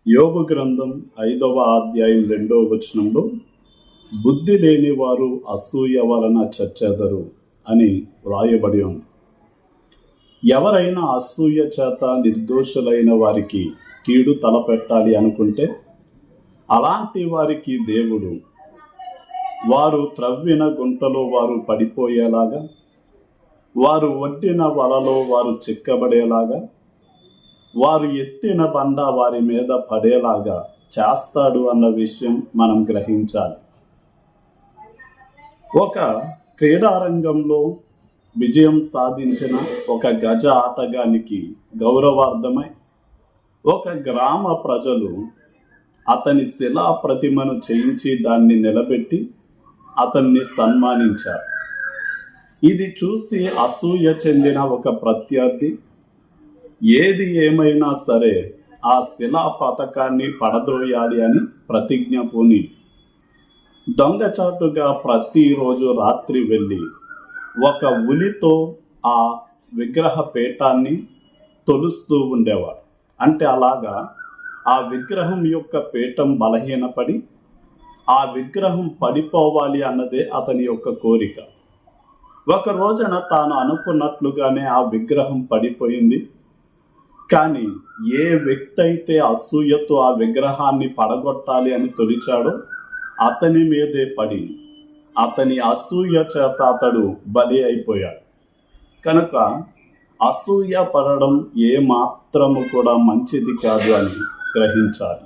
యోబు గ్రంథం 5వ అధ్యాయం 2వ వచనంలో బుద్ధి లేని వారు అసూయ వలన చచ్చెదరు అని వ్రాయబడి ఉంది. ఎవరైనా అసూయ చేత నిర్దోషులైన వారికి కీడు తలపెట్టాలి అనుకుంటే అలాంటి వారికి దేవుడు వారు త్రవ్విన గుంటలో వారు పడిపోయేలాగా, వారు ఒడ్డిన వలలో వారు చిక్కబడేలాగా, వారు ఎత్తిన బండ వారి మీద పడేలాగా చేస్తాడు అన్న విషయం మనం గ్రహించాలి. ఒక క్రీడారంగంలో విజయం సాధించిన ఒక గజ ఆటగానికి గౌరవార్థమై ఒక గ్రామ ప్రజలు అతని శిలా ప్రతిమను చేయించి దాన్ని నిలబెట్టి అతన్ని సన్మానించారు. ఇది చూసి అసూయ చెందిన ఒక ప్రత్యర్థి ఏది ఏమైనా సరే ఆ శిలా పథకాన్ని పడద్రోయాలి అని ప్రతిజ్ఞ పూని దొంగచాటుగా ప్రతిరోజు రాత్రి వెళ్ళి ఒక ఉలితో ఆ విగ్రహ పీఠాన్ని తొలుస్తూ ఉండేవాడు. అంటే అలాగా ఆ విగ్రహం యొక్క పీఠం బలహీనపడి ఆ విగ్రహం పడిపోవాలి అన్నదే అతని యొక్క కోరిక. ఒక రోజున తాను అనుకున్నట్లుగానే ఆ విగ్రహం పడిపోయింది. కానీ ఏ వ్యక్తి అయితే అసూయతో ఆ విగ్రహాన్ని పడగొట్టాలి అని తొలిచాడో అతని మీదే పడి అతని అసూయ చేత అతడు బలి అయిపోయాడు. కనుక అసూయ పడడం ఏ మాత్రము కూడా మంచిది కాదు అని గ్రహించాలి.